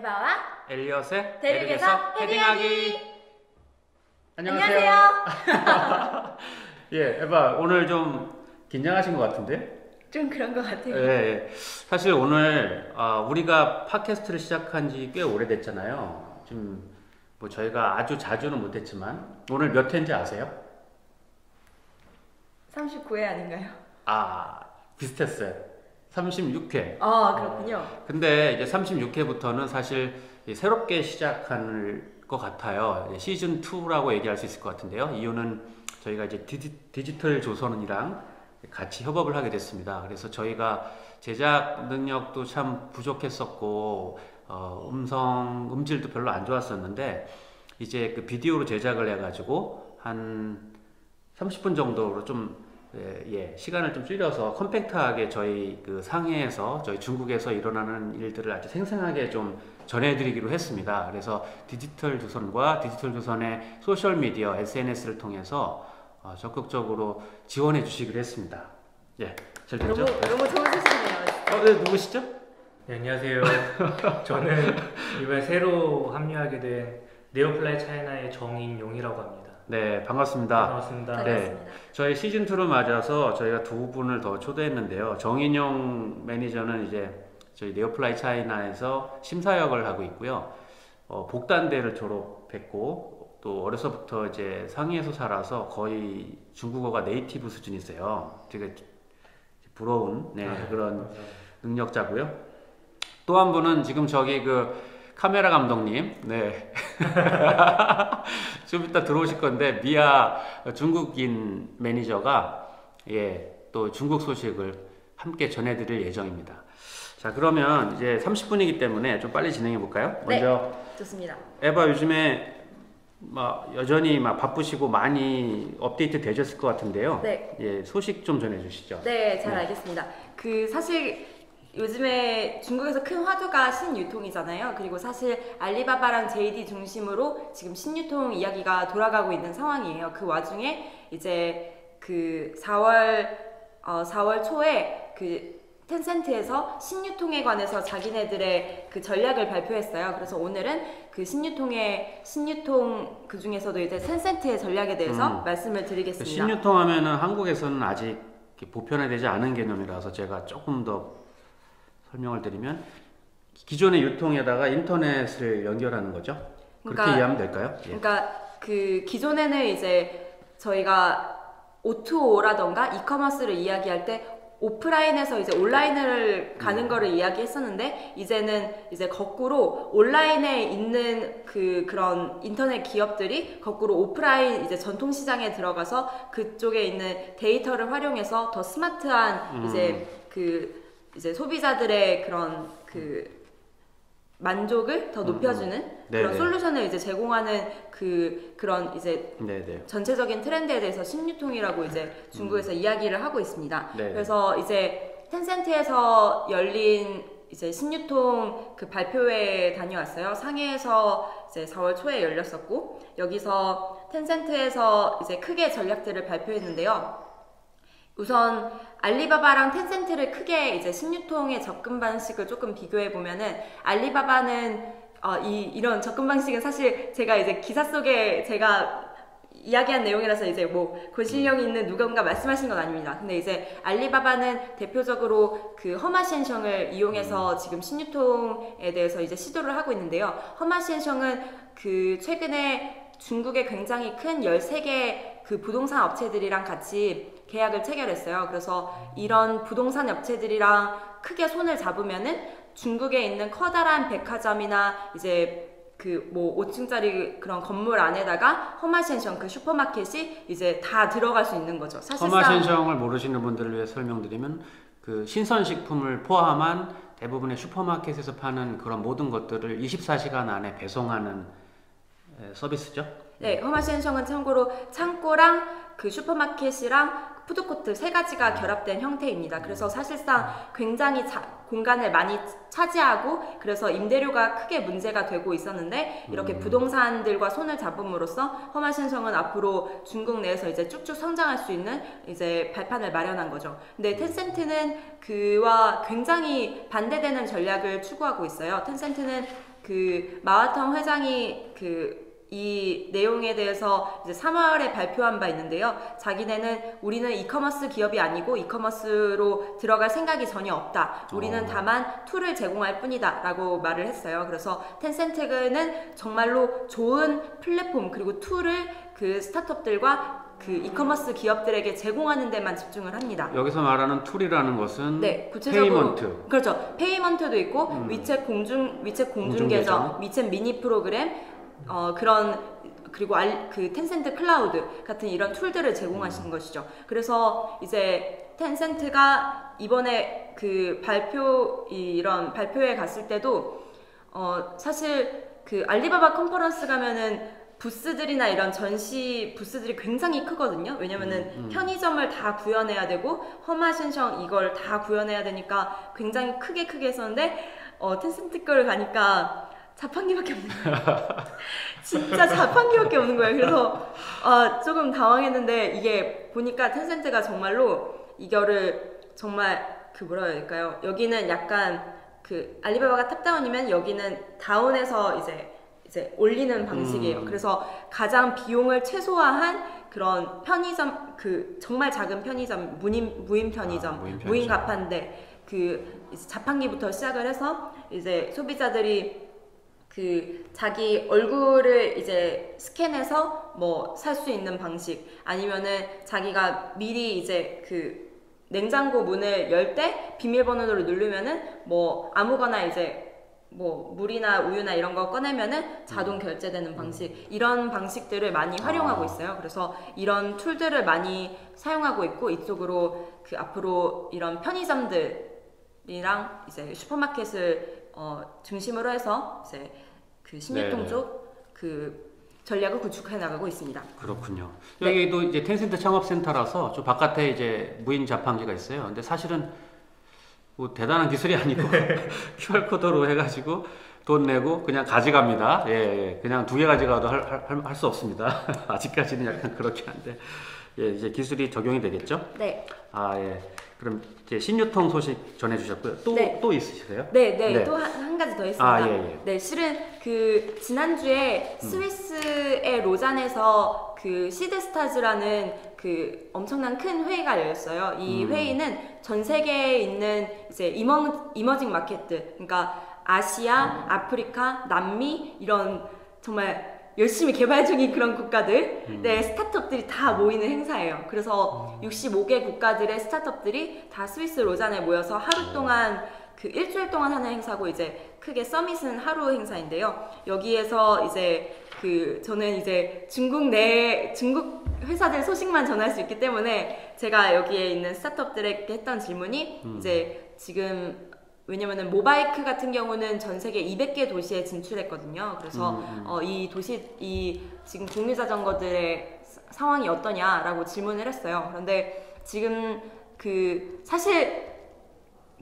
에바와 엘리엇의 대륙에서 헤딩하기. 안녕하세요. 예, 에바 오늘 좀 긴장하신 것 같은데? 좀 그런 것 같아요. 예. 사실 오늘 우리가 팟캐스트를 시작한 지 꽤 오래됐잖아요. 지금 뭐 저희가 아주 자주는 못했지만 오늘 몇 회인지 아세요? 39회 아닌가요? 비슷했어요. 36회. 그렇군요. 근데 이제 36회부터는 사실 새롭게 시작할 것 같아요. 시즌 2라고 얘기할 수 있을 것 같은데요. 이유는 저희가 이제 디지털 조선이랑 같이 협업을 하게 됐습니다. 그래서 저희가 제작 능력도 참 부족했었고, 음질도 별로 안 좋았었는데, 이제 그 비디오로 제작을 해가지고 한 30분 정도로 좀 시간을 좀 줄여서 컴팩트하게 저희 그 상해에서 저희 중국에서 일어나는 일들을 아주 생생하게 좀 전해드리기로 했습니다. 그래서 디지털 조선과 디지털 조선의 소셜 미디어 SNS를 통해서 적극적으로 지원해 주시기로 했습니다. 잘 됐죠? 너무 좋은 소식이네요. 네, 누구시죠? 네, 안녕하세요. 저는 이번에 새로 합류하게 된 네오플라이 차이나의 정인용이라고 합니다. 네, 반갑습니다. 반갑습니다. 네, 저희 시즌2를 맞아서 저희가 두 분을 더 초대했는데요. 정인용 매니저는 이제 저희 네오플라이 차이나에서 심사역을 하고 있고요. 복단대를 졸업했고, 또 어려서부터 이제 상해에서 살아서 거의 중국어가 네이티브 수준이세요. 되게 부러운 그런 감사합니다. 능력자고요. 또 한 분은 지금 저기 그 카메라 감독님, 좀 이따 들어오실 건데, 미아 중국인 매니저가 또 중국 소식을 함께 전해드릴 예정입니다. 자, 그러면 이제 30분이기 때문에 좀 빨리 진행해 볼까요? 먼저 좋습니다. 에바 요즘에 여전히 바쁘시고 많이 업데이트 되셨을 것 같은데요. 네. 소식 좀 전해주시죠. 네, 잘 알겠습니다. 사실 요즘에 중국에서 큰 화두가 신유통이잖아요. 그리고 사실 알리바바랑 JD 중심으로 지금 신유통 이야기가 돌아가고 있는 상황이에요. 그 와중에 이제 그 4월 초에 텐센트에서 신유통에 관해서 자기네들의 그 전략을 발표했어요. 그래서 오늘은 그 신유통 그 중에서도 이제 텐센트의 전략에 대해서 말씀을 드리겠습니다. 신유통 하면은 한국에서는 아직 보편화되지 않은 개념이라서 제가 조금 더 설명을 드리면 기존의 유통에다가 인터넷을 연결하는 거죠. 그렇게 이해하면 될까요? 그러니까 그 기존에는 이제 저희가 O2O라던가 이커머스를 이야기할 때 오프라인에서 이제 온라인을 가는 거를 이야기했었는데, 이제는 이제 거꾸로 온라인에 있는 그런 인터넷 기업들이 거꾸로 오프라인 이제 전통 시장에 들어가서 그쪽에 있는 데이터를 활용해서 더 스마트한 이제 소비자들의 그런 만족을 더 높여주는 그런 솔루션을 이제 제공하는 그런 이제 전체적인 트렌드에 대해서 신유통이라고 이제 중국에서 이야기를 하고 있습니다. 그래서 이제 텐센트에서 열린 이제 신유통 그 발표회에 다녀왔어요. 상해에서 이제 4월 초에 열렸었고, 여기서 텐센트에서 이제 크게 전략들을 발표했는데요. 우선 알리바바랑 텐센트를 크게 이제 신유통의 접근 방식을 조금 비교해 보면은, 알리바바는 이런 접근 방식은 사실 제가 이제 기사 속에 제가 이야기한 내용이라서 이제 고실력이 있는 누군가 말씀하신 건 아닙니다. 근데 이제 알리바바는 대표적으로 그 허마시엔성을 이용해서 지금 신유통에 대해서 이제 시도를 하고 있는데요. 허마시엔성은 최근에 중국에 굉장히 큰 13개 그 부동산 업체들이랑 같이 계약을 체결했어요. 그래서 이런 부동산 업체들이랑 크게 손을 잡으면은 중국에 있는 커다란 백화점이나 이제 5층짜리 그런 건물 안에다가 허마시엔성 그 슈퍼마켓이 이제 다 들어갈 수 있는 거죠. 사실상 허마시엔성을 모르시는 분들을 위해 설명드리면 그 신선식품을 포함한 대부분의 슈퍼마켓에서 파는 그런 모든 것들을 24시간 안에 배송하는 서비스죠. 네, 허마시엔성은 참고로 창고랑 그 슈퍼마켓이랑 푸드코트 세 가지가 결합된 형태입니다. 그래서 사실상 굉장히 공간을 많이 차지하고, 그래서 임대료가 크게 문제가 되고 있었는데, 이렇게 부동산들과 손을 잡음으로써 허마시엔성은 앞으로 중국 내에서 이제 쭉쭉 성장할 수 있는 이제 발판을 마련한 거죠. 근데 텐센트는 그와 굉장히 반대되는 전략을 추구하고 있어요. 텐센트는 그 마와텀 회장이 이 내용에 대해서 이제 3월에 발표한 바 있는데요. 자기네는 우리는 이커머스 기업이 아니고 이커머스로 들어갈 생각이 전혀 없다. 우리는 다만 툴을 제공할 뿐이다 라고 말을 했어요. 그래서 텐센트는 정말로 좋은 플랫폼 그리고 툴을 그 스타트업들과 그 이커머스 기업들에게 제공하는 데만 집중을 합니다. 여기서 말하는 툴이라는 것은 네, 구체적으로 페이먼트. 그렇죠. 페이먼트도 있고 위챗 공중 계정, 위챗 미니 프로그램 그리고 그 텐센트 클라우드 같은 이런 툴들을 제공하시는 것이죠. 그래서 이제 텐센트가 이번에 그 이런 발표회 갔을 때도 사실 그 알리바바 컨퍼런스 가면은 부스들이나 이런 전시 부스들이 굉장히 크거든요. 왜냐면은 편의점을 다 구현해야 되고 허마신성 이걸 다 구현해야 되니까 굉장히 크게 했었는데 텐센트 거를 가니까 자판기밖에 없는 거예요. 진짜 자판기밖에 없는 거예요. 그래서 조금 당황했는데 이게 보니까 텐센트가 정말로 이거를 정말 뭐라 해야 될까요? 여기는 약간 그 알리바바가 탑다운이면 여기는 다운에서 이제 올리는 방식이에요. 그래서 가장 비용을 최소화한 그런 편의점, 정말 작은 편의점, 무인 편의점, 무인 가판대, 이제 자판기부터 시작을 해서 이제 소비자들이 자기 얼굴을 이제 스캔해서 뭐 살 수 있는 방식, 아니면은 자기가 미리 이제 냉장고 문을 열 때 비밀번호를 누르면은 뭐 아무거나 이제 뭐 물이나 우유나 이런 거 꺼내면은 자동 결제되는 방식, 이런 방식들을 많이 활용하고 있어요. 그래서 이런 툴들을 많이 사용하고 있고, 이쪽으로 앞으로 이런 편의점들이랑 이제 슈퍼마켓을 중심으로 해서 이제 신유통 쪽 전략을 구축해 나가고 있습니다. 그렇군요. 여기도 이제 텐센트 창업센터라서 저 바깥에 이제 무인 자판기가 있어요. 근데 사실은 뭐 대단한 기술이 아니고 QR코드로 해가지고 돈 내고 그냥 가져갑니다. 예, 그냥 2개 가져가도 할 수 없습니다. 아직까지는 약간 그렇긴 한데, 예, 이제 기술이 적용이 되겠죠? 네. 예. 그럼 이제 신유통 소식 전해주셨고요. 또 있으세요? 네. 또 한 가지 더 있습니다. 예. 네, 실은 지난주에 스위스의 로잔에서 시드스타즈라는 엄청난 큰 회의가 열렸어요. 이 회의는 전 세계에 있는 이제 이머징 마켓들, 그러니까 아시아, 아프리카, 남미 이런 정말 열심히 개발 중인 그런 국가들, 네, 스타트업들이 다 모이는 행사예요. 그래서 65개 국가들의 스타트업들이 다 스위스 로잔에 모여서 하루 동안 일주일 동안 하는 행사고, 이제 크게 서밋은 하루 행사인데요. 여기에서 이제 저는 이제 중국 회사들 소식만 전할 수 있기 때문에 제가 여기에 있는 스타트업들에게 했던 질문이 이제 지금, 왜냐면은 모바이크 같은 경우는 전 세계 200개 도시에 진출했거든요. 그래서 지금 공유 자전거들의 상황이 어떠냐라고 질문을 했어요. 그런데 지금 사실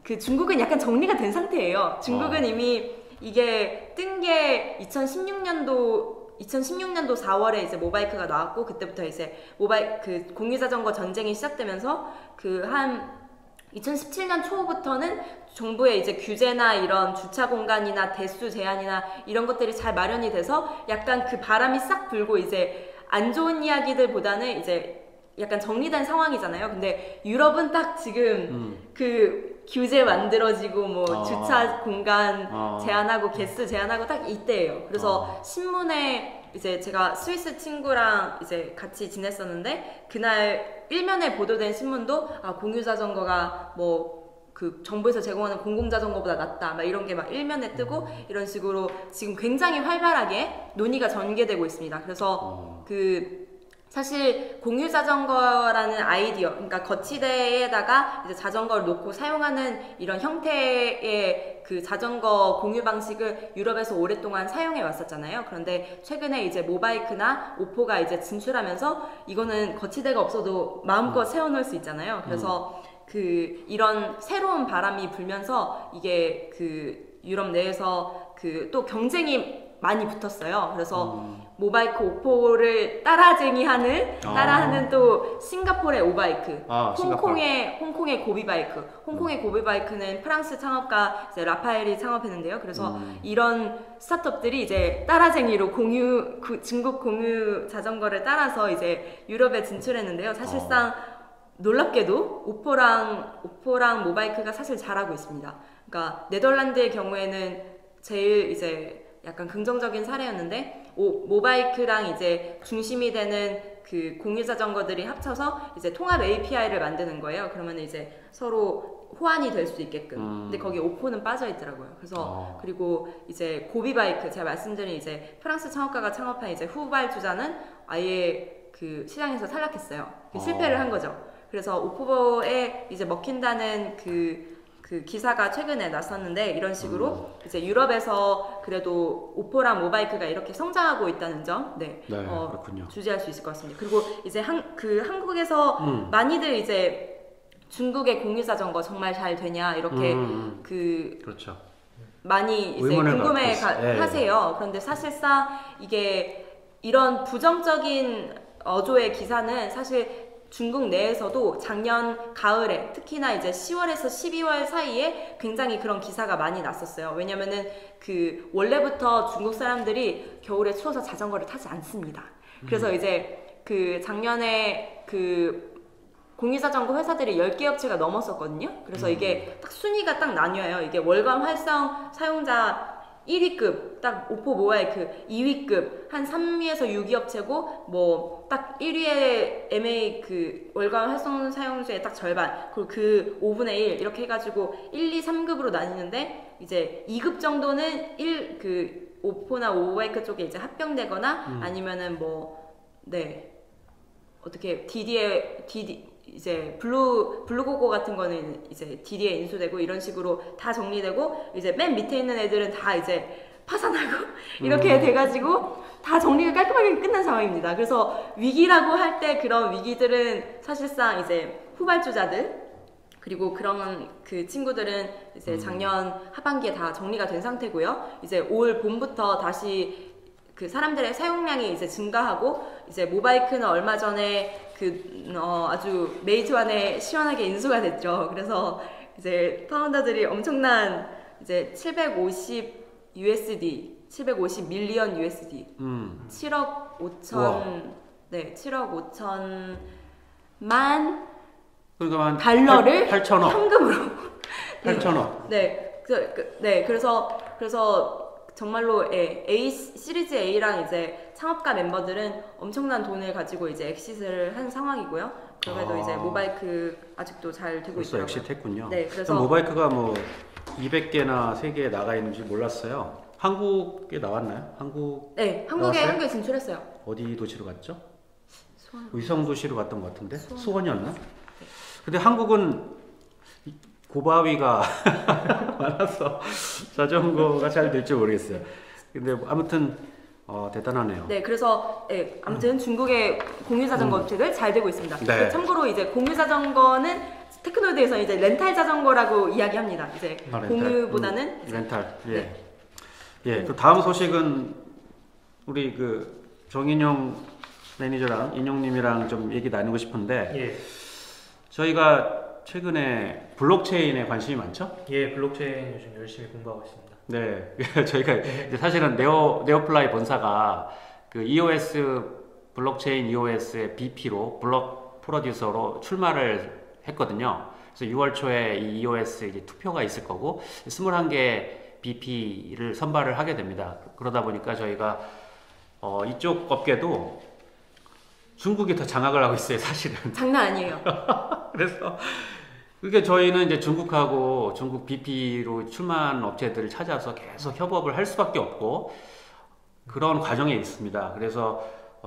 중국은 약간 정리가 된 상태예요. 중국은 이미 이게 뜬 게 2016년도 4월에 이제 모바이크가 나왔고, 그때부터 이제 공유 자전거 전쟁이 시작되면서 한 2017년 초부터는 정부의 이제 규제나 이런 주차 공간이나 대수 제한이나 이런 것들이 잘 마련이 돼서 약간 바람이 싹 불고 이제 안 좋은 이야기들보다는 이제 약간 정리된 상황이잖아요. 근데 유럽은 딱 지금 규제 만들어지고 뭐 주차 공간 제한하고 개수 제한하고 딱 이때예요. 그래서 신문에 이제 제가 스위스 친구랑 이제 같이 지냈었는데, 그날 일면에 보도된 신문도 공유 자전거가 뭐 정부에서 제공하는 공공 자전거보다 낫다 막 이런 게 막 일면에 뜨고, 이런 식으로 지금 굉장히 활발하게 논의가 전개되고 있습니다. 그래서 사실 공유 자전거라는 아이디어, 그러니까 거치대에다가 이제 자전거를 놓고 사용하는 이런 형태의 자전거 공유 방식을 유럽에서 오랫동안 사용해 왔었잖아요. 그런데 최근에 이제 모바이크나 오포가 이제 진출하면서 이거는 거치대가 없어도 마음껏 세워놓을 수 있잖아요. 그래서 이런 새로운 바람이 불면서 이게 유럽 내에서 또 경쟁이 많이 붙었어요. 그래서 모바이크 오포를 따라하는 또 싱가포르의 오바이크, 홍콩의 고비바이크. 홍콩의 고비바이크는 프랑스 창업가 이제 라파엘이 창업했는데요. 그래서 이런 스타트업들이 이제 따라쟁이로 중국 공유 자전거를 따라서 이제 유럽에 진출했는데요. 사실상 놀랍게도 오포랑 모바이크가 사실 잘하고 있습니다. 그러니까 네덜란드의 경우에는 제일 이제 약간 긍정적인 사례였는데 모바이크랑 이제 중심이 되는 그 공유 자전거들이 합쳐서 이제 통합 API를 만드는 거예요. 그러면 이제 서로 호환이 될 수 있게끔. 근데 거기 오포는 빠져 있더라고요. 그래서 그리고 이제 고비바이크 제가 말씀드린 이제 프랑스 창업가가 창업한 이제 후발주자는 아예 그 시장에서 탈락했어요. 실패를 한 거죠. 그래서 오포에 이제 먹힌다는 그 기사가 최근에 났었는데 이런 식으로 이제 유럽에서 그래도 오포랑 모바이크가 이렇게 성장하고 있다는 점, 그렇군요. 주지할 수 있을 것 같습니다. 그리고 이제 한국에서 많이들 이제 중국의 공유 자전거 정말 잘 되냐 이렇게 그렇죠. 많이 이제 궁금해 하세요. 그런데 사실상 이게 이런 부정적인 어조의 기사는 사실 중국 내에서도 작년 가을에 특히나 이제 10월에서 12월 사이에 굉장히 그런 기사가 많이 났었어요. 왜냐면은 그 원래부터 중국 사람들이 겨울에 추워서 자전거를 타지 않습니다. 그래서 이제 그 작년에 그 공유자전거 회사들이 10개 업체가 넘었었거든요. 그래서 이게 딱 순위가 딱 나뉘어요. 이게 월간 활성 사용자 1위급, 딱 오포 모바이크 2위급, 한 3위에서 6위 업체고, 뭐, 딱 1위에 MA 그 월간 활성 사용수의 딱 절반, 그리고 그 5분의 1, 이렇게 해가지고 1, 2, 3급으로 나뉘는데, 이제 2급 정도는 그 오포나 모바이크 쪽에 이제 합병되거나, 아니면은 뭐, 어떻게, 이제 블루고고 같은 거는 이제 DD에 인수되고 이런 식으로 다 정리되고 이제 맨 밑에 있는 애들은 다 이제 파산하고 이렇게 돼가지고 다 정리가 깔끔하게 끝난 상황입니다. 그래서 위기라고 할 때 그런 위기들은 사실상 이제 후발주자들 그리고 그런 그 친구들은 이제 작년 하반기에 다 정리가 된 상태고요. 이제 올 봄부터 다시 그 사람들의 사용량이 이제 증가하고 이제 모바이크는 얼마 전에 아주 메이트원에 시원하게 인수가 됐죠. 그래서 이제 파운더들이 엄청난 이제 750 밀리언 USD 7억 5천만 그러니까 달러를 8천억 현금으로 8천억 그래서 정말로 A 시리즈 A랑 이제 창업가 멤버들은 엄청난 돈을 가지고 이제 엑시트를 한 상황이고요. 그럼에도 이제 모바이크 아직도 잘 되고 있더라고요. 엑시트했군요. 네, 그래서 모바이크가 뭐 200개나 세계에 나가 있는지 몰랐어요. 한국에 나왔나요? 한국에 진출했어요. 어디 도시로 갔죠? 의성 도시로 갔던 것 같은데 수원이었나? 근데 한국은 고바위가 많아서 자전거가 잘 될지 모르겠어요. 근데 아무튼 대단하네요. 네, 그래서 아무튼 중국의 공유 자전거 업체들 잘 되고 있습니다. 네. 참고로 이제 공유 자전거는 테크노드에서 이제 렌탈 자전거라고 이야기합니다. 이제 공유보다는 렌탈. 그 다음 소식은 우리 그 정인용 매니저랑 인용님이랑 좀 얘기 나누고 싶은데 저희가 최근에 블록체인에 관심이 많죠? 블록체인 요즘 열심히 공부하고 있습니다. 네, 저희가 이제 사실은 네오플라이 본사가 그 EOS 블록체인 EOS의 BP로 블록 프로듀서로 출마를 했거든요. 그래서 6월 초에 이 EOS 이제 투표가 있을 거고 21개 BP를 선발을 하게 됩니다. 그러다 보니까 저희가 이쪽 업계도 중국이 더 장악을 하고 있어요, 사실은. 장난 아니에요. 그래서 그게 저희는 이제 중국하고 중국 BP로 출마한 업체들을 찾아서 계속 협업을 할 수밖에 없고 그런 과정에 있습니다. 그래서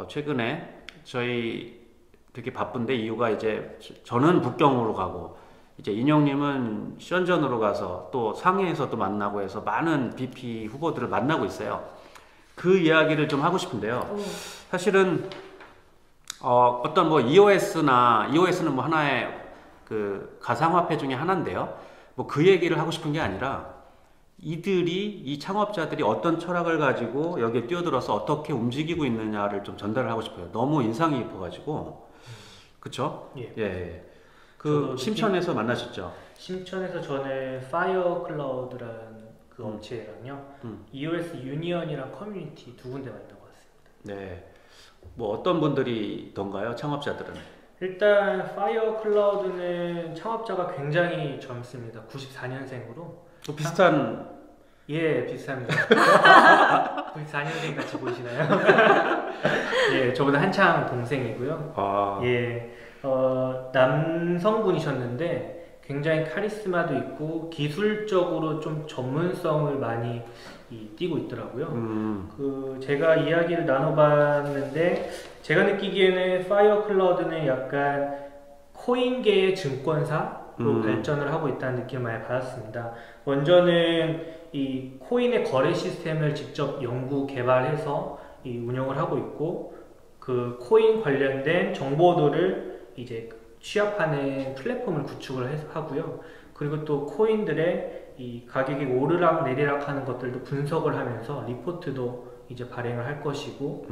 최근에 저희 되게 바쁜데 이유가 이제 저는 북경으로 가고 이제 인형님은 션전으로 가서 또 상해에서 또 만나고 해서 많은 BP 후보들을 만나고 있어요. 그 이야기를 좀 하고 싶은데요. 사실은 어떤 뭐 EOS는 뭐 하나의 그 가상화폐 중에 하나인데요. 뭐 그 얘기를 하고 싶은 게 아니라 이 창업자들이 어떤 철학을 가지고 여기에 뛰어들어서 어떻게 움직이고 있느냐를 좀 전달을 하고 싶어요. 너무 인상이 깊어가지고. 그쵸? 예. 예. 그 심천에서 만나셨죠? 심천에서 저는 파이어 클라우드라는 그 업체랑요, EOS 유니언이랑 커뮤니티 두 군데 만나봤습니다. 네. 뭐 어떤 분들이 던가요? 창업자들은? 일단 파이어 클라우드는 창업자가 굉장히 젊습니다. 94년생으로. 비슷한. 예, 비슷합니다. 94년생 같이 보이시나요? 예, 저보다 한창 동생이고요. 아. 예, 남성분이셨는데 굉장히 카리스마도 있고 기술적으로 좀 전문성을 많이 띄고 있더라고요. 그 제가 이야기를 나눠봤는데 제가 느끼기에는 파이어 클라우드는 약간 코인계의 증권사로 발전을 하고 있다는 느낌을 많이 받았습니다. 먼저는 이 코인의 거래 시스템을 직접 연구 개발해서 운영을 하고 있고, 그 코인 관련된 정보들을 이제 취합하는 플랫폼을 구축을 하고요. 그리고 또 코인들의 이 가격이 오르락 내리락 하는 것들도 분석을 하면서 리포트도 이제 발행을 할 것이고,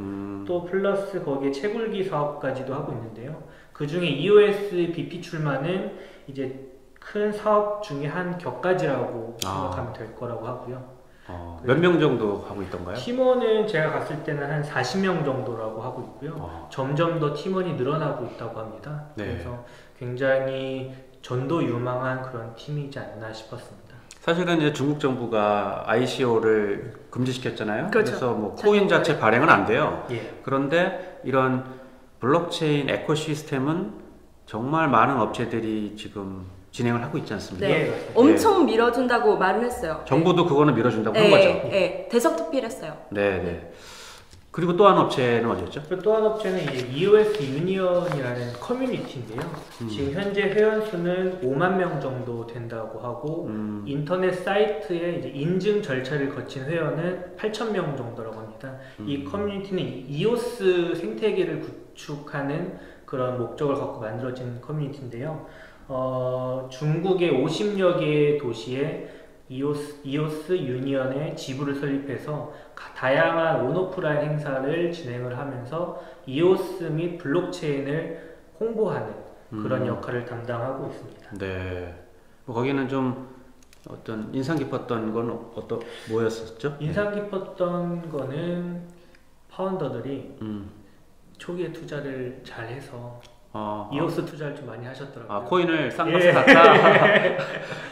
또 플러스 거기에 채굴기 사업까지도 하고 있는데요. 그 중에 EOS BP 출마는 이제 큰 사업 중에 한 격가지라고 생각하면 될 거라고 하고요. 몇 명 정도 하고 있던가요? 팀원은 제가 갔을 때는 한 40명 정도라고 하고 있고요. 점점 더 팀원이 늘어나고 있다고 합니다. 네. 그래서 굉장히 전도 유망한 그런 팀이지 않나 싶었습니다. 사실은 이제 중국 정부가 ICO를 금지시켰잖아요. 그렇죠. 그래서 뭐 코인 자체 발행은 안 돼요. 예. 그런데 이런 블록체인 에코시스템은 정말 많은 업체들이 지금 진행을 하고 있지 않습니까? 네. 예. 엄청 밀어준다고 말을 했어요. 정부도 그거는 밀어준다고 한 거죠. 네, 대석특필 했어요. 네. 그리고 또 한 업체는 어디였죠? 또 한 업체는 이제 EOS 유니언이라는 커뮤니티인데요. 지금 현재 회원 수는 5만 명 정도 된다고 하고, 인터넷 사이트에 이제 인증 절차를 거친 회원은 8천 명 정도라고 합니다. 이 커뮤니티는 EOS 생태계를 구축하는 그런 목적을 갖고 만들어진 커뮤니티인데요. 중국의 50여 개의 도시에 EOS 유니언의 지부를 설립해서 다양한 온오프라인 행사를 진행을 하면서 EOS 및 블록체인을 홍보하는 그런 역할을 담당하고 있습니다. 네. 뭐 거기는 좀 어떤 인상 깊었던 건 뭐였었죠? 인상 깊었던 거는 파운더들이 초기에 투자를 잘 해서 EOS 투자를 좀 많이 하셨더라고요. 코인을 쌍값에 샀다.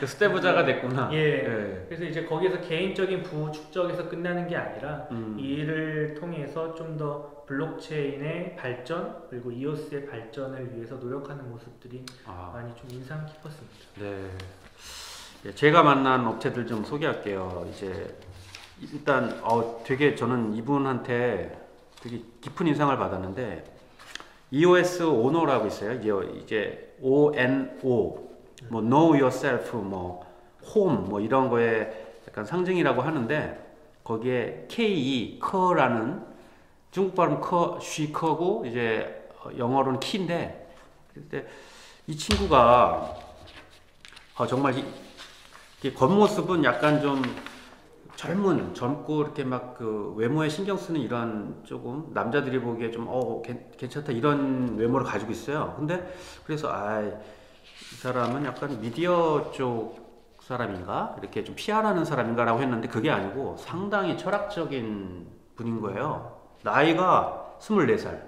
스테 부자가 됐구나. 예. 그래서 이제 거기서 개인적인 부후 축적에서 끝나는 게 아니라 이 일을 통해서 좀 더 블록체인의 발전 그리고 EOS의 발전을 위해서 노력하는 모습들이 많이 좀 인상 깊었습니다. 네. 제가 만난 업체들 좀 소개할게요. 이제 일단 되게 저는 이분한테 되게 깊은 인상을 받았는데. EOS 오너라고 있어요. 이제 ONO, 뭐 Know Yourself, 뭐 Home, 뭐 이런 거에 약간 상징이라고 하는데 거기에 KE, 커라는 중국 발음 쉬커고 이제 영어로는 키인데, 근데 이 친구가 정말 겉모습은 약간 좀 젊고 이렇게 막 그 외모에 신경 쓰는 이런 조금 남자들이 보기에 좀 괜찮다 이런 외모를 가지고 있어요. 근데 그래서 이 사람은 약간 미디어 쪽 사람인가 이렇게 좀 PR하는 사람인가라고 했는데 그게 아니고 상당히 철학적인 분인 거예요. 나이가 24살.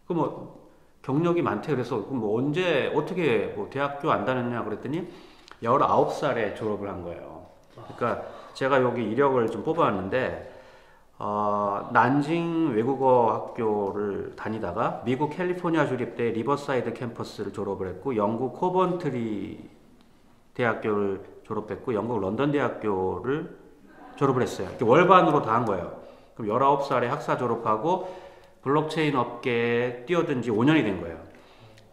그 뭐 경력이 많대. 그래서 뭐 언제 어떻게 뭐 대학교 안 다녔냐 그랬더니 19살에 졸업을 한 거예요. 그러니까 제가 여기 이력을 좀 뽑아왔는데 난징 외국어 학교를 다니다가 미국 캘리포니아 주립대 리버사이드 캠퍼스를 졸업을 했고 영국 코번트리 대학교를 졸업했고 영국 런던 대학교를 졸업을 했어요. 이렇게 월반으로 다 한 거예요. 그럼 19살에 학사 졸업하고 블록체인 업계에 뛰어든 지 5년이 된 거예요.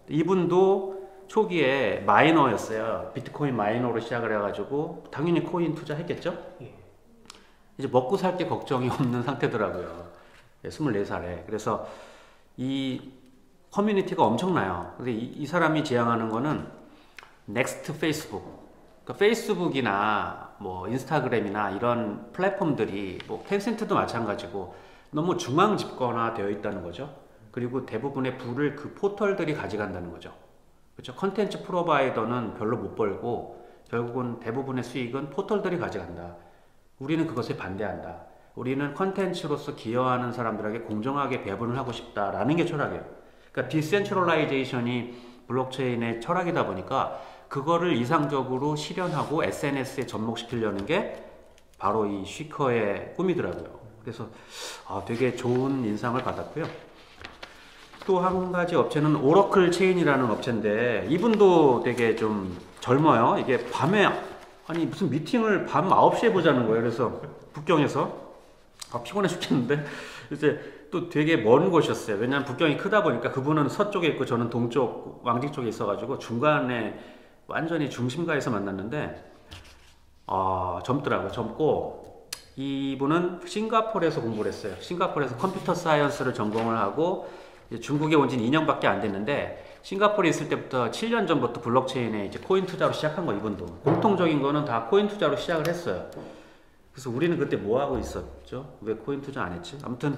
이분도 초기에 마이너였어요. 비트코인 마이너로 시작을 해가지고 당연히 코인 투자했겠죠? 이제 먹고 살 게 걱정이 없는 상태더라고요. 24살에. 그래서 이 커뮤니티가 엄청나요. 근데 이 사람이 지향하는 거는 넥스트 페이스북. 그러니까 페이스북이나 뭐 인스타그램이나 이런 플랫폼들이 뭐 텐센트도 마찬가지고 너무 중앙 집권화 되어 있다는 거죠. 그리고 대부분의 부를 그 포털들이 가져간다는 거죠. 그렇죠? 컨텐츠 프로바이더는 별로 못 벌고 결국은 대부분의 수익은 포털들이 가져간다. 우리는 그것에 반대한다. 우리는 컨텐츠로서 기여하는 사람들에게 공정하게 배분을 하고 싶다라는 게 철학이에요. 그러니까 디센트럴라이제이션이 블록체인의 철학이다 보니까 그거를 이상적으로 실현하고 SNS에 접목시키려는 게 바로 이 쉬커의 꿈이더라고요. 그래서 되게 좋은 인상을 받았고요. 또 한 가지 업체는 오러클 체인이라는 업체인데 이분도 되게 좀 젊어요. 이게 밤에 아니 무슨 미팅을 밤 9시에 보자는 거예요. 그래서 북경에서 피곤해 죽겠는데 이제 또 되게 먼 곳이었어요. 왜냐하면 북경이 크다 보니까 그분은 서쪽에 있고 저는 동쪽 왕직 쪽에 있어가지고 중간에 완전히 중심가에서 만났는데 젊더라고요. 젊고 이분은 싱가포르에서 공부를 했어요. 싱가포르에서 컴퓨터 사이언스를 전공을 하고 중국에 온 지는 2년밖에 안 됐는데 싱가포르에 있을 때부터 7년 전부터 블록체인에 이제 코인 투자로 시작한 거 이분도 공통적인 거는 다 코인 투자로 시작을 했어요. 그래서 우리는 그때 뭐 하고 있었죠? 왜 코인 투자 안 했지? 아무튼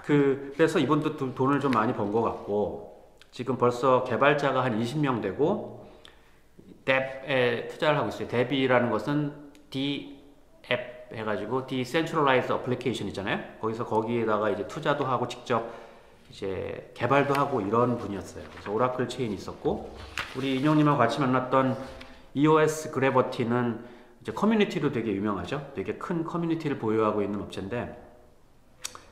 그래서 이분도 돈을 좀 많이 번 것 같고 지금 벌써 개발자가 한 20명 되고 뎁에 투자를 하고 있어요. 뎁이라는 것은 D-앱 해가지고 Decentralized Application이잖아요. 거기에다가 이제 투자도 하고 직접 이제 개발도 하고 이런 분이었어요. 그래서 오라클 체인이 있었고 우리 인형님하고 같이 만났던 EOS 그래버티는 이제 커뮤니티로 되게 유명하죠. 되게 큰 커뮤니티를 보유하고 있는 업체인데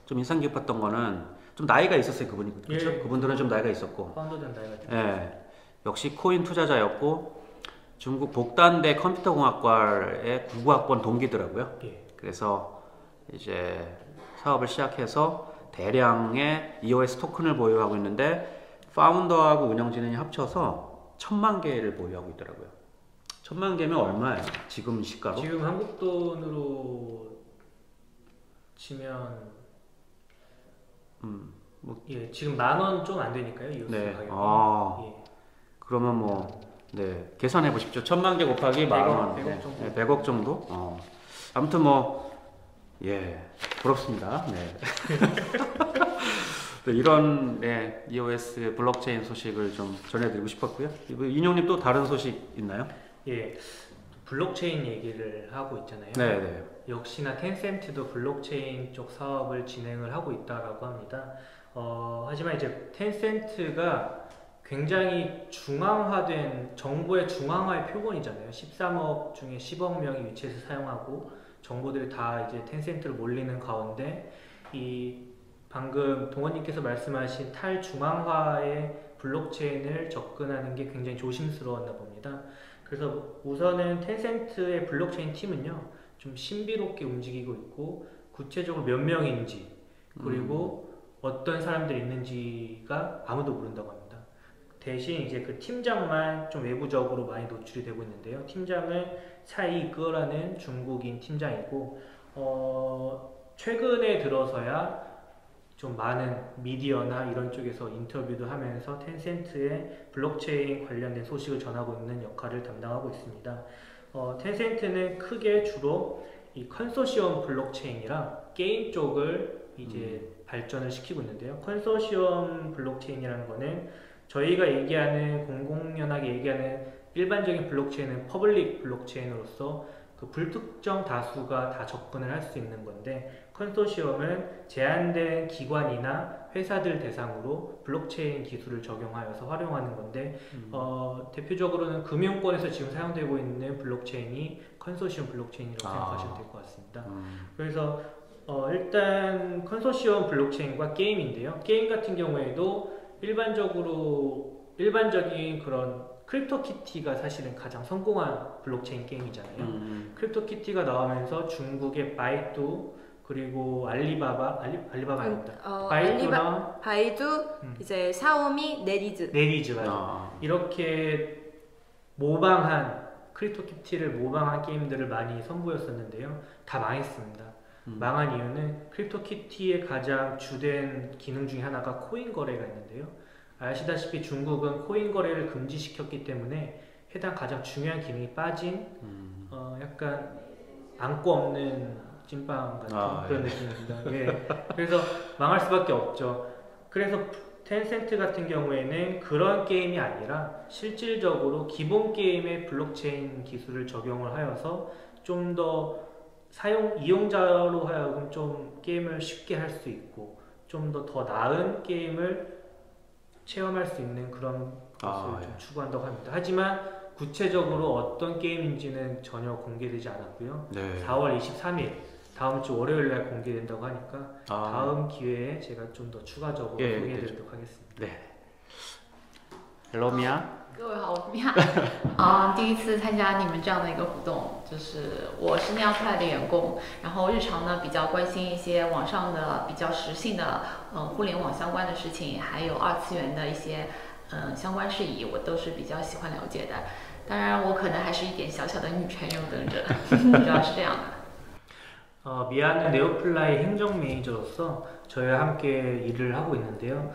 좀 인상 깊었던 거는 좀 나이가 있었어요. 그분이 그렇죠? 예. 그분들은 좀 나이가 있었고 파운더된 나이가 있죠. 예, 역시 코인 투자자였고 중국 복단대 컴퓨터공학과의 9학번 동기더라고요. 예. 그래서 이제 사업을 시작해서 대량의 EOS 토큰을 보유하고 있는데 파운더하고 운영진흥이 합쳐서 1000만 개를 보유하고 있더라고요. 1000만 개면 얼마예요? 지금 시가로? 지금 한국 돈으로 치면 예, 지금 10,000원 좀 안 되니까요. EOS 네. 가격이. 예. 그러면 뭐 네, 계산해 보십시오. 1000만 개 곱하기 10,000원. 100억 정도. 네, 100억 정도. 아무튼 뭐 예, 부럽습니다. 네. 이런 EOS 블록체인 소식을 좀 전해드리고 싶었고요. 인용님 또 다른 소식 있나요? 예, 블록체인 얘기를 하고 있잖아요. 네. 역시나 텐센트도 블록체인 쪽 사업을 진행을 하고 있다라고 합니다. 하지만 이제 텐센트가 굉장히 중앙화된 정보의 중앙화의 표본이잖아요. 13억 중에 10억 명이 위치해서 사용하고 정보들이 다 이제 텐센트로 몰리는 가운데 이 방금 동원님께서 말씀하신 탈중앙화의 블록체인을 접근하는 게 굉장히 조심스러웠나 봅니다. 그래서 우선은 텐센트의 블록체인 팀은요, 좀 신비롭게 움직이고 있고 구체적으로 몇 명인지 그리고 어떤 사람들이 있는지가 아무도 모른다고 합니다. 대신 이제 그 팀장만 좀 외부적으로 많이 노출이 되고 있는데요. 팀장은 차이거라는 중국인 팀장이고 최근에 들어서야 좀 많은 미디어나 이런 쪽에서 인터뷰도 하면서 텐센트의 블록체인 관련된 소식을 전하고 있는 역할을 담당하고 있습니다. 텐센트는 크게 주로 이 컨소시엄 블록체인이랑 게임 쪽을 이제 발전을 시키고 있는데요. 컨소시엄 블록체인이라는 거는 저희가 얘기하는 공공연하게 얘기하는 일반적인 블록체인은 퍼블릭 블록체인으로서 그 불특정 다수가 다 접근을 할 수 있는 건데 컨소시엄은 제한된 기관이나 회사들 대상으로 블록체인 기술을 적용하여서 활용하는 건데 대표적으로는 금융권에서 지금 사용되고 있는 블록체인이 컨소시엄 블록체인이라고 생각하시면 될 것 같습니다. 그래서 일단 컨소시엄 블록체인과 게임인데요. 게임 같은 경우에도 일반적인 그런 크립토키티가 사실은 가장 성공한 블록체인 게임이잖아요. 크립토키티가 나오면서 중국의 바이두 그리고 알리바바 아닙니다. 바이두 이제 샤오미, 네리즈 맞아. 이렇게 모방한 크립토키티를 모방한 게임들을 많이 선보였었는데요. 다 망했습니다. 망한 이유는 크립토키티의 가장 주된 기능 중에 하나가 코인 거래가 있는데요. 아시다시피 중국은 코인 거래를 금지시켰기 때문에 해당 가장 중요한 기능이 빠진 약간 안고 없는 찐빵 같은 그런 느낌입니다. 예. 그래서 망할 수밖에 없죠. 그래서 텐센트 같은 경우에는 그런 게임이 아니라 실질적으로 기본 게임의 블록체인 기술을 적용을 하여서 좀 더 이용자로 하여금 좀 게임을 쉽게 할 수 있고 좀 더 나은 게임을 체험할 수 있는 그런 것을 좀 추구한다고 합니다. 하지만 구체적으로 어떤 게임인지는 전혀 공개되지 않았고요. 4월 23일 다음 주 월요일 날 공개된다고 하니까 다음 기회에 제가 좀 더 추가적으로 소개해드리도록 하겠습니다. 네. Hello, Mia。各位好，我是米娅。第一次参加你们这样的一个活动，就是我是Nearply的员工，然后日常呢比较关心一些网上的比较时兴的互联网相关的事情，还有二次元的一些相关事宜，我都是比较喜欢了解的。当然，我可能还是一点小小的女权拥趸者，主要是这样的。 미아는 네오플라이 행정 매니저로서 저희와 함께 일을 하고 있는데요.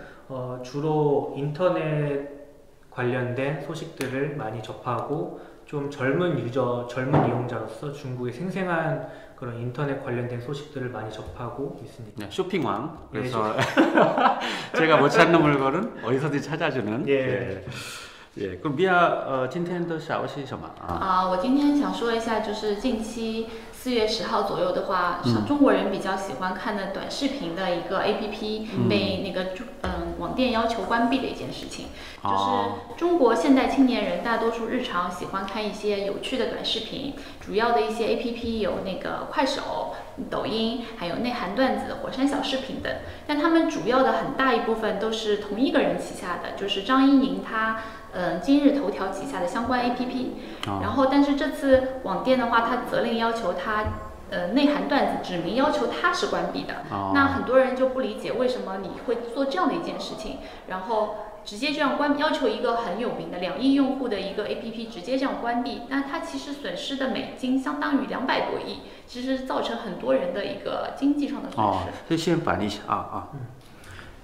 주로 인터넷 관련된 소식들을 많이 접하고 좀 젊은 이용자로서 중국의 생생한 그런 인터넷 관련된 소식들을 많이 접하고 있습니다. 네, 쇼핑왕. 그래서 제가 못 찾는 물건은 어디서든 찾아주는. 예. 그럼 미아今天的消息什么啊？我今天想说一下，就是近期4月10号左右的话，中国人比较喜欢看的短视频的一个 APP 被那个网店要求关闭的一件事情。就是中国现代青年人大多数日常喜欢看一些有趣的短视频，主要的一些 APP 有那个快手、抖音，还有内涵段子、火山小视频等。但他们主要的很大一部分都是同一个人旗下的，就是张一宁他。今日头条旗下的相关 APP，然后但是这次网店的话，他责令要求他内涵段子指明要求他是关闭的。那很多人就不理解为什么你会做这样的一件事情，然后直接这样要求一个很有名的2亿用户的一个 APP 直接这样关闭，那它其实损失的美金相当于200多亿，其实造成很多人的一个经济上的损失。先翻译一下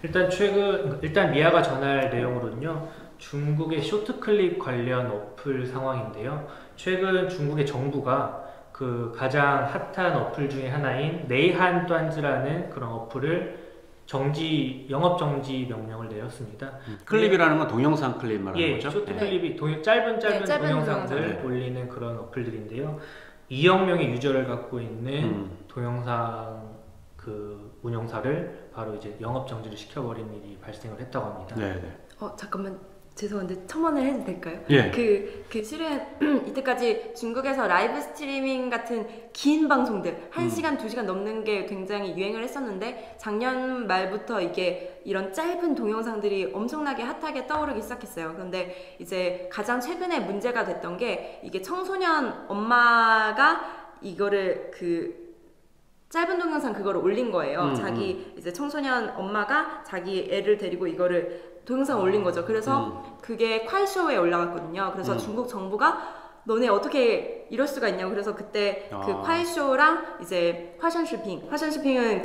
일단 미아가 전할 내용으로는요. 중국의 쇼트클립 관련 어플 상황인데요. 최근 중국의 정부가 그 가장 핫한 어플 중에 하나인 네이한段子라는 그런 어플을 영업 정지 명령을 내렸습니다. 클립이라는 건 동영상 클립 말하는 거죠? 쇼트클립이 짧은 동영상들 올리는 그런 어플들인데요. 2억 명의 유저를 갖고 있는 동영상 그 운영사를 바로 이제 영업 정지를 시켜버린 일이 발생을 했다고 합니다. 잠깐만. 죄송한데 첨언을 해도 될까요? 예. 그 실은 이때까지 중국에서 라이브 스트리밍 같은 긴 방송들 1시간, 2시간 넘는 게 굉장히 유행을 했었는데 작년 말부터 이게 이런 짧은 동영상들이 엄청나게 핫하게 떠오르기 시작했어요. 그런데 이제 가장 최근에 문제가 됐던 게 이게 청소년 엄마가 이거를 짧은 동영상 그거를 올린 거예요. 자기 이제 청소년 엄마가 자기 애를 데리고 이거를 동영상 올린 거죠. 그래서 그게 콰이쇼에 올라갔거든요. 그래서 중국 정부가 너네 어떻게 이럴 수가 있냐고. 그래서 그때 그 콰이쇼랑 이제 화션쇼핑은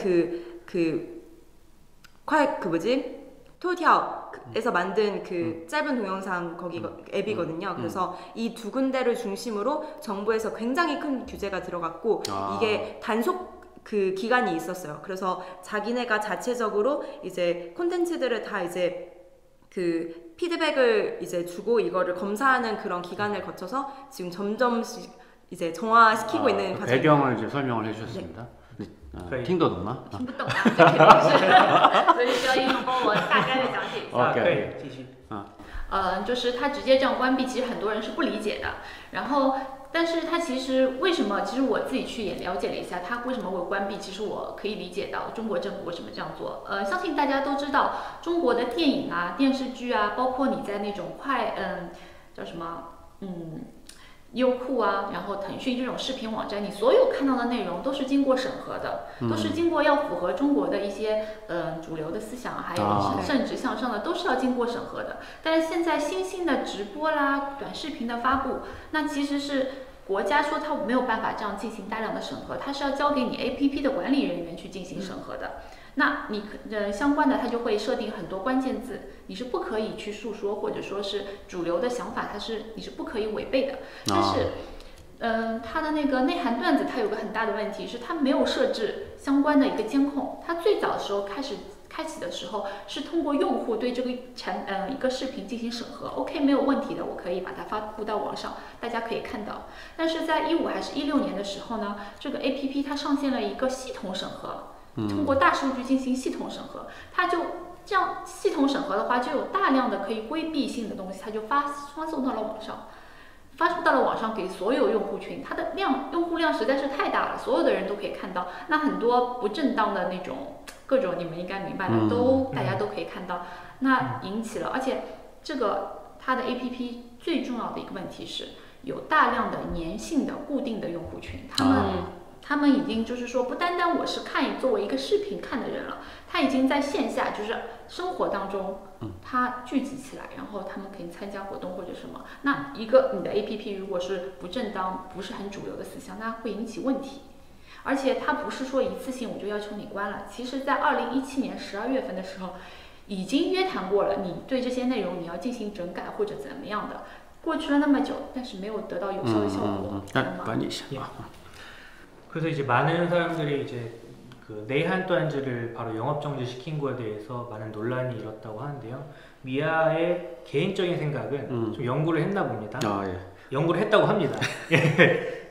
토티아오에서 만든 그 짧은 동영상 거기 앱이거든요. 그래서 이 두 군데를 중심으로 정부에서 굉장히 큰 규제가 들어갔고 이게 단속 그 기간이 있었어요. 그래서 자기네가 자체적으로 이제 콘텐츠들을 다 이제 그 피드백을 이제 주고 이거를 검사하는 그런 기간을 거쳐서 지금 점점씩 이제 정화시키고 있는 과정입니다. 배경을 이제 설명을 해주셨습니다. 네. 听得懂吗？听不懂啊，这肯定是，所以需要英文帮我大概的讲解一下。可以继续。就是他直接这样关闭，其实很多人是不理解的。然后。但是它其实为什么？其实我自己去也了解了一下，它为什么会关闭。其实我可以理解到中国政府为什么这样做。相信大家都知道，中国的电影啊、电视剧啊，包括你在那种叫什么优酷啊，然后腾讯这种视频网站，你所有看到的内容都是经过审核的，都是经过要符合中国的一些主流的思想，还有正直向上的，都是要经过审核的。但是现在新兴的直播啦、短视频的发布，那其实是国家说它没有办法这样进行大量的审核，它是要交给你 APP 的管理人员去进行审核的。那你相关的它就会设定很多关键字，你是不可以去诉说，或者说是主流的想法，你是不可以违背的。但是，它的那个内涵段子，它有个很大的问题是它没有设置相关的一个监控。它最早的时候开启的时候是通过用户对这个一个视频进行审核 ，OK 没有问题的，我可以把它发布到网上，大家可以看到。但是在15还是16年的时候呢，这个 APP 它上线了一个系统审核。通过大数据进行系统审核，它就这样系统审核的话，就有大量的可以规避性的东西，它就发送到了网上，发布到了网上给所有用户群，它的用户量实在是太大了，所有的人都可以看到。那很多不正当的那种各种你们应该明白的，大家都可以看到。那引起了，而且这个它的 APP 最重要的一个问题是有大量的粘性的固定的用户群，他们已经就是说，不单单我是作为一个视频看的人了，他已经在线下就是生活当中，他聚集起来，然后他们可以参加活动或者什么。那你的 APP 如果是不正当、不是很主流的思想，那会引起问题。而且它不是说一次性我就要求你关了，其实在2017年12月份的时候，已经约谈过了，你对这些内容你要进行整改或者怎么样的。过去了那么久，但是没有得到有效的效果。그래서 이제 많은 사람들이 이제 그 내한 단지를 바로 영업 정지시킨 거에 대해서 많은 논란이 일었다고 하는데요. 미아의 개인적인 생각은 좀 연구를 했나 봅니다. 연구를 했다고 합니다.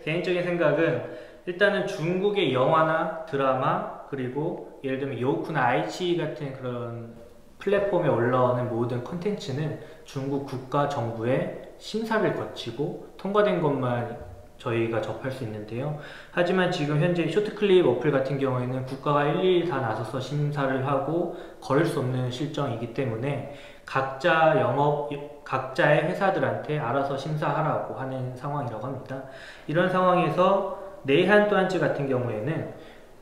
개인적인 생각은 일단은 중국의 영화나 드라마 그리고 예를 들면 요후쿠나 아이치 같은 그런 플랫폼에 올라오는 모든 콘텐츠는 중국 국가 정부의 심사를 거치고 통과된 것만 저희가 접할 수 있는데요. 하지만 지금 현재 쇼트클립 어플 같은 경우에는 국가가 일일이 다 나서서 심사를 하고 거를 수 없는 실정이기 때문에 각자의 회사들한테 알아서 심사하라고 하는 상황이라고 합니다. 이런 상황에서 내한 또한지 같은 경우에는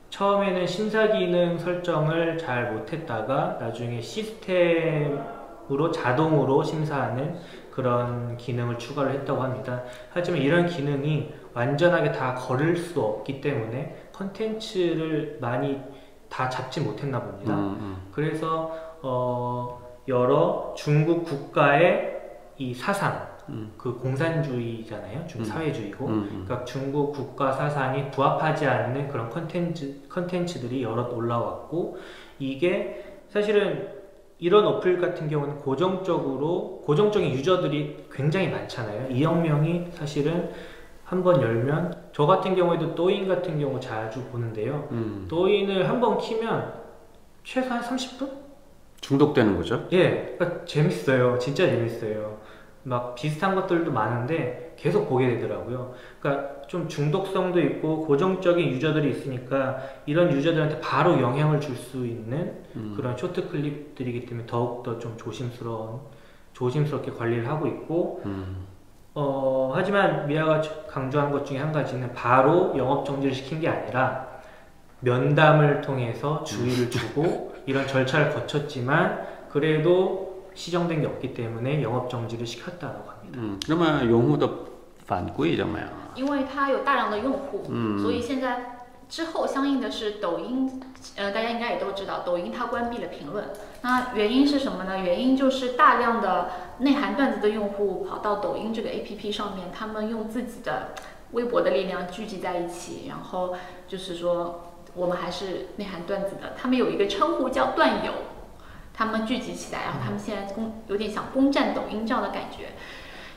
처음에는 심사 기능 설정을 잘 못했다가 나중에 시스템으로 자동으로 심사하는 그런 기능을 추가를 했다고 합니다. 하지만 이런 기능이 완전하게 다 걸을 수 없기 때문에 컨텐츠를 많이 다 잡지 못했나 봅니다. 그래서 여러 중국 국가의 이 사상, 그 공산주의잖아요. 사회주의고, 그러니까 중국 국가 사상이 부합하지 않는 그런 컨텐츠들이 여럿 올라왔고, 이게 사실은 이런 어플 같은 경우는 고정적인 유저들이 굉장히 많잖아요. 2억 명이 사실은 한번 열면, 저 같은 경우에도 또인 같은 경우 자주 보는데요. 또인을 한번 키면 최소한 30분? 중독되는 거죠? 예, 그러니까 재밌어요. 진짜 재밌어요. 막 비슷한 것들도 많은데 계속 보게 되더라고요. 그러니까 좀 중독성도 있고 고정적인 유저들이 있으니까 이런 유저들한테 바로 영향을 줄 수 있는 그런 쇼트 클립들이기 때문에 더욱더 좀 조심스럽게 관리를 하고 있고 하지만 미아가 강조한 것 중에 한 가지는 바로 영업 정지를 시킨 게 아니라 면담을 통해서 주의를 주고 이런 절차를 거쳤지만 그래도 시정된 게 없기 때문에 영업 정지를 시켰다고 합니다. 那么用户的反馈怎么样？因为它有大量的用户，所以现在之后相应的是抖音，大家应该也都知道，抖音它关闭了评论。那原因是什么呢？原因就是大量的内涵段子的用户跑到抖音这个 APP 上面，他们用自己的微博的力量聚集在一起，然后就是说我们还是内涵段子的，他们有一个称呼叫段友。他们聚集起来，然后他们现在有点想攻占抖音这样的感觉，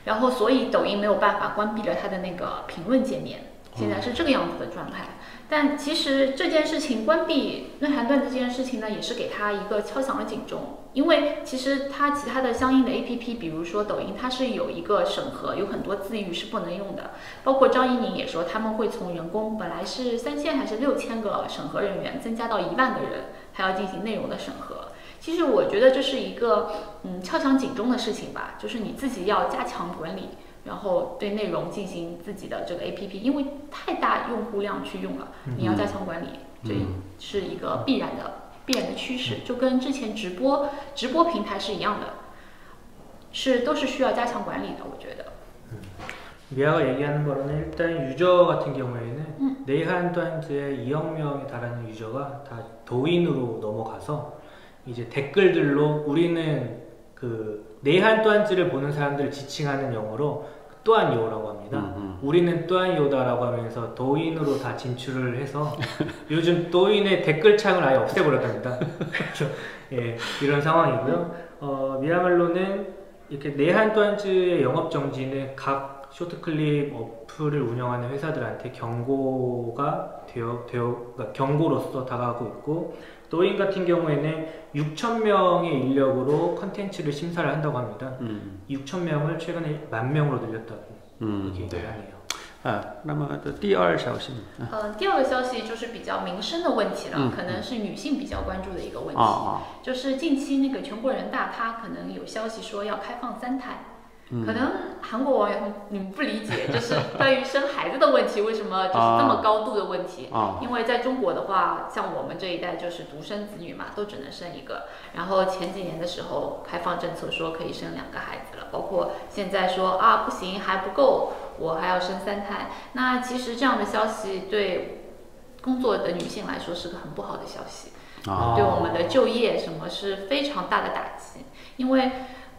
然后所以抖音没有办法关闭了它的那个评论界面，现在是这个样子的状态。但其实这件事情关闭内涵段子这件事情呢，也是给他一个敲响了警钟，因为其实它其他的相应的 APP， 比如说抖音，它是有一个审核，有很多字语是不能用的，包括张怡宁也说他们会从人工本来是3000还是6000个审核人员增加到1万个人，还要进行内容的审核。其实我觉得这是一个敲响警钟的事情吧，就是你自己要加强管理，然后对内容进行自己的这个 APP， 因为太大用户量去用了，你要加强管理，这是一个必然的趋势，就跟之前直播平台是一样的，都是需要加强管理的，我觉得。 미아가 얘기하는 거로는 일단 유저 같은 경우에는 내한端지에 2억 명에 달하는 유저가 다 도인으로 넘어가서 이제 댓글들로 우리는 그 내한端지를 보는 사람들을 지칭하는 영어로 또한 요라고 합니다. 우리는 또한 요다라고 하면서 도인으로 다 진출을 해서 요즘 도인의 댓글창을 아예 없애버렸답니다. 그렇죠. 예, 이런 상황이고요. 미야말로는 이렇게 내한端지의 영업 정지는 각 쇼트클립 어플을 운영하는 회사들한테 경고가 그러니까 경고로서 다가가고 있고, 도인 같은 경우에는 6,000명의 인력으로 컨텐츠를 심사를 한다고 합니다. 6,000명을 최근에 10,000명으로 늘렸다고 얘기를 하네요. 那么第二消息，第二个消息就是比较民生的问题了，可能是女性比较关注的一个问题，就是近期那个全国人大它可能有消息说要开放3胎。可能韩国网友你们不理解，就是关于生孩子的问题，为什么就是这么高度的问题？因为在中国的话，像我们这一代就是独生子女嘛，都只能生一个。然后前几年的时候，开放政策说可以生2个孩子了，包括现在说啊不行还不够，我还要生3胎。那其实这样的消息对工作的女性来说是个很不好的消息，对我们的就业什么是非常大的打击，因为。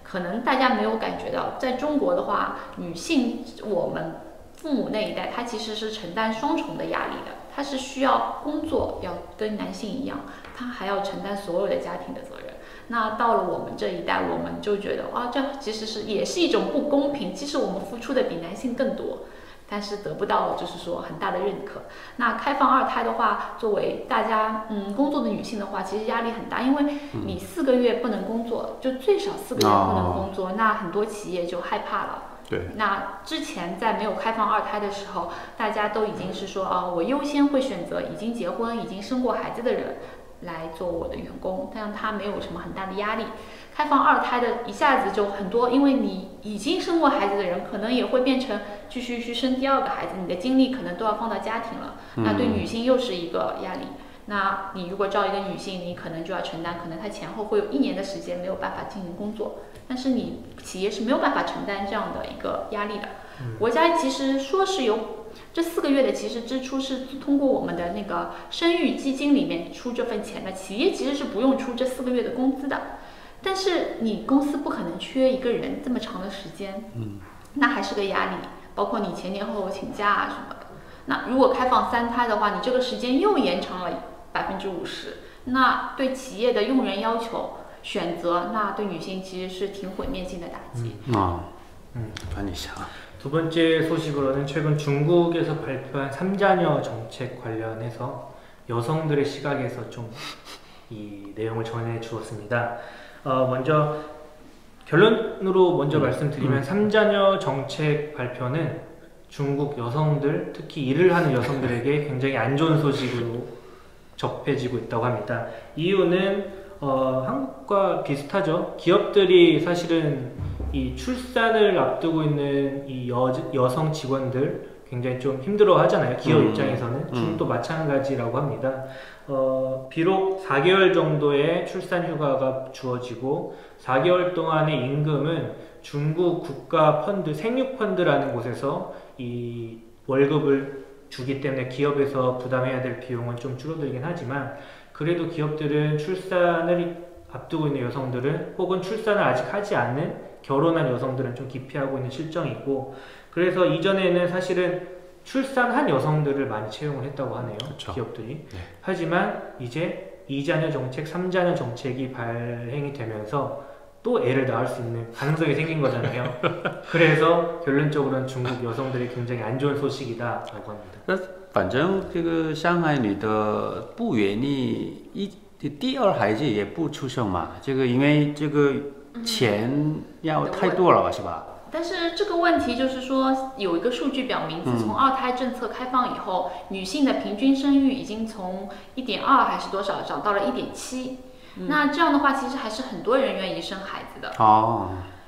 可能大家没有感觉到，在中国的话，女性我们父母那一代，她其实是承担双重的压力的。她是需要工作，要跟男性一样，她还要承担所有的家庭的责任。那到了我们这一代，我们就觉得啊，这其实也是一种不公平。其实我们付出的比男性更多。但是得不到就是说很大的认可。那开放2胎的话，作为大家工作的女性的话，其实压力很大，因为你4个月不能工作，就最少4个月不能工作，那很多企业就害怕了。对。那之前在没有开放2胎的时候，大家都已经是说我优先会选择已经结婚、已经生过孩子的人来做我的员工，这样他没有什么很大的压力。开放2胎的一下子就很多，因为你已经生过孩子的人，可能也会变成继续去生第2个孩子，你的精力可能都要放到家庭了，那对女性又是一个压力。那你如果招一个女性，你可能就要承担，可能她前后会有1年的时间没有办法进行工作，但是你企业是没有办法承担这样的一个压力的。国家其实说是有这4个月的其实支出是通过我们的那个生育基金里面出这份钱的，企业其实是不用出这4个月的工资的。但是你公司不可能缺一个人这么长的时间，那还是个压力，包括你前后请假啊什么的。那如果开放3胎的话，你这个时间又延长了50%，那对企业的用人要求、选择，那对女性其实是挺毁灭性的打击。두 번째 소식으로는 최근 중국에서 발표한 3자녀 정책 관련해서 여성들의 시각에서 좀 이 내용을 전해 주었습니다. 먼저 결론으로 먼저 말씀드리면 3자녀 정책 발표는 중국 여성들, 특히 일을 하는 여성들에게 굉장히 안 좋은 소식으로 접해지고 있다고 합니다. 이유는 한국과 비슷하죠. 기업들이 사실은 이 출산을 앞두고 있는 이 여성 직원들 굉장히 좀 힘들어 하잖아요. 기업 입장에서는. 중국도 마찬가지라고 합니다. 비록 4개월 정도의 출산 휴가가 주어지고 4개월 동안의 임금은 중국 국가 펀드, 생육펀드라는 곳에서 이 월급을 주기 때문에 기업에서 부담해야 될 비용은 좀 줄어들긴 하지만, 그래도 기업들은 출산을 앞두고 있는 여성들은, 혹은 출산을 아직 하지 않는 결혼한 여성들은 좀 기피하고 있는 실정이고, 그래서 이전에는 사실은 출산한 여성들을 많이 채용을 했다고 하네요. 그렇죠. 기업들이. 네. 하지만 이제 2자녀 정책, 3자녀 정책이 발행이 되면서 또 애를 낳을 수 있는 가능성이 생긴 거잖아요. 그래서 결론적으로는 중국 여성들이 굉장히 안 좋은 소식이다라고 합니다. 反正这个上海女的不愿意第2孩子也不出生嘛，这个因为这个钱要太多了，是吧？但是这个问题就是说，有一个数据表明，自从2胎政策开放以后，女性的平均生育已经从1.2还是多少涨到了1.7。那这样的话，其实还是很多人愿意生孩子的。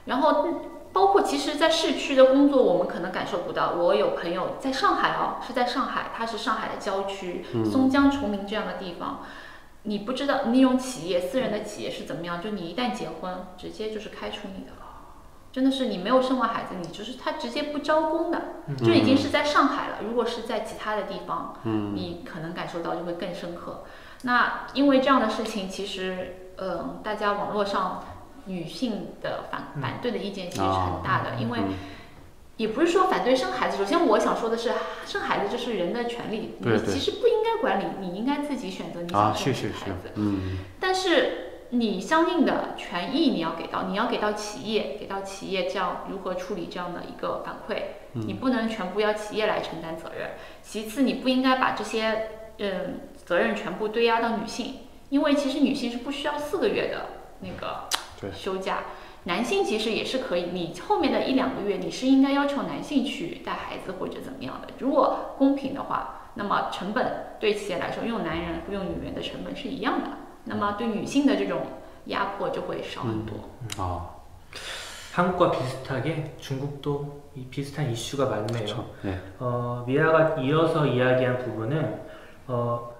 然后包括其实，在市区的工作，我们可能感受不到。我有朋友在上海是在上海，他是上海的郊区，松江、崇明这样的地方。你不知道那种企业，私人的企业是怎么样？就你一旦结婚，直接就是开除你的了。真的是你没有生完孩子，你就是他直接不招工的，这已经是在上海了。如果是在其他的地方，你可能感受到就会更深刻。那因为这样的事情，其实大家网络上女性的反对的意见其实是很大的，因为也不是说反对生孩子。首先我想说的是，生孩子就是人的权利，你其实不应该管理，你应该自己选择你想生的孩子。但是你相应的权益你要给到企业，这样如何处理这样的一个反馈，你不能全部要企业来承担责任。其次，你不应该把这些责任全部堆压到女性，因为其实女性是不需要4个月的那个休假，男性其实也是可以，你后面的1、2个月你是应该要求男性去带孩子或者怎么样的。如果公平的话，那么成本对企业来说，用男人和用女人的成本是一样的。那么对女性的这种压迫就会少很多。한국과 비슷하게 중국도 비슷한 이슈가 많네요. 미아가 이어서 이야기한 부분은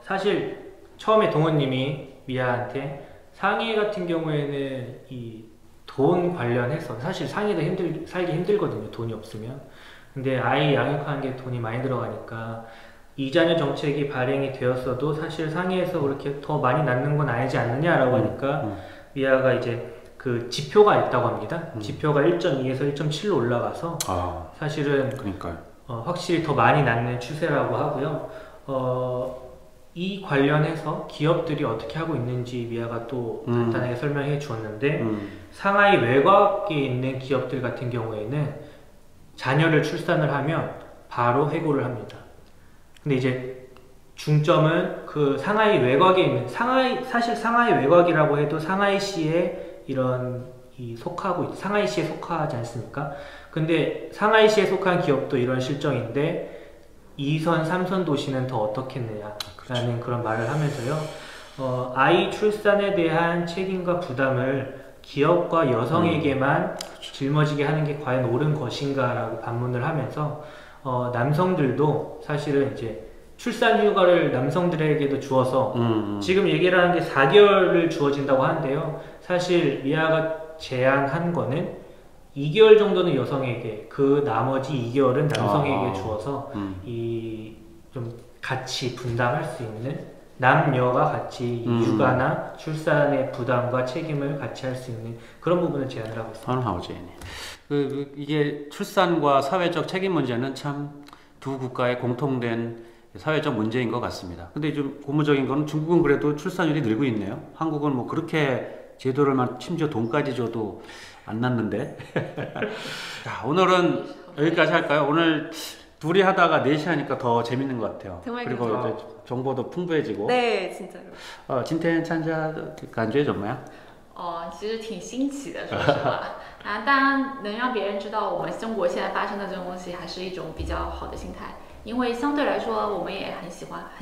사실 처음에 동훈님이 미아한테 상해 같은 경우에는 이 돈 관련해서 사실 상해도 살기 힘들거든요. 돈이 없으면. 근데 아이 양육하는 게 돈이 많이 들어가니까 이자녀 정책이 발행이 되었어도 사실 상해에서 그렇게 더 많이 낳는 건 아니지 않느냐라고 하니까 미아가 이제 그 지표가 있다고 합니다. 지표가 1.2에서 1.7로 올라가서 사실은 확실히 더 많이 낳는 추세라고 하고요. 이 관련해서 기업들이 어떻게 하고 있는지 미아가 또 간단하게 설명해 주었는데 상하이 외곽에 있는 기업들 같은 경우에는 자녀를 출산을 하면 바로 해고를 합니다. 근데 이제 중점은 그 상하이 외곽에 있는 사실 상하이 외곽이라고 해도 상하이시에 이런 상하이시에 속하지 않습니까? 근데 상하이시에 속한 기업도 이런 실정인데 2선, 3선 도시는 더 어떻겠느냐라는 그런 말을 하면서요. 아이 출산에 대한 책임과 부담을 기업과 여성에게만 짊어지게 하는 게 과연 옳은 것인가라고 반문을 하면서 남성들도 사실은 이제 출산 휴가를 남성들에게도 주어서 지금 얘기를 하는 게 4개월을 주어진다고 하는데요. 사실 미아가 제안한 거는 2개월 정도는 여성에게, 그 나머지 2개월은 남성에게 주어서 좀 같이 분담할 수 있는, 남녀가 같이 육아나 출산의 부담과 책임을 같이 할 수 있는 그런 부분을 제안을 하고 있습니다. 이게 출산과 사회적 책임 문제는 참 두 국가의 공통된 사회적 문제인 것 같습니다. 근데 좀 고무적인 거는 중국은 그래도 출산율이 늘고 있네요. 한국은 뭐 그렇게 제도를 심지어 돈까지 줘도 안 낳는데. 자, 오늘은 여기까지 할까요? 오늘 둘이 하다가 4시 하니까 더 재밌는 것 같아요. 그리고 이제 정보도 풍부해지고. 네, 진짜로. 今天参加感觉怎么样？其实挺新奇的，说实话。当然能让别人知道我们中国现在发生的这种东西，还是一种比较好的心态。因为相对来说，我们也很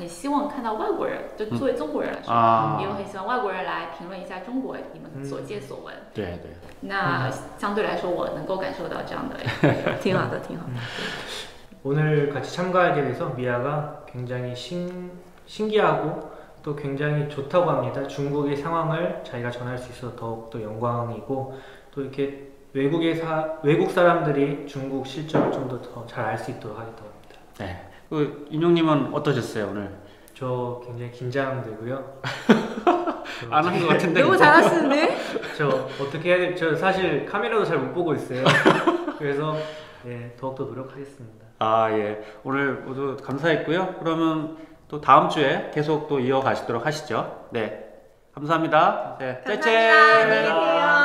希望看到外国人，就作为中国人来说，也很希望外国人来评论一下中国你们所见所闻。对。那相对来说，我能够感受到这样的，挺好的，挺好的。 오늘 같이 참가하게 돼서 미아가 굉장히 신기하고 또 굉장히 좋다고 합니다. 중국의 상황을 자기가 전할 수 있어서 더욱더 영광이고 또 이렇게 외국 사람들이 중국 실정을 좀 더 잘 알 수 있도록 하겠다고 합니다. 네. 윤용님은 어떠셨어요 오늘? 저 굉장히 긴장되고요. 안 한 것 같은데. 너무 잘하시는데? 저 어떻게 해야 돼? 저 사실 카메라도 잘 못 보고 있어요. 그래서 더욱더 노력하겠습니다. 예. 오늘 모두 감사했고요. 그러면 또 다음 주에 계속 또 이어가시도록 하시죠. 네. 감사합니다. 네. 감사합니다. 안녕히 계세요.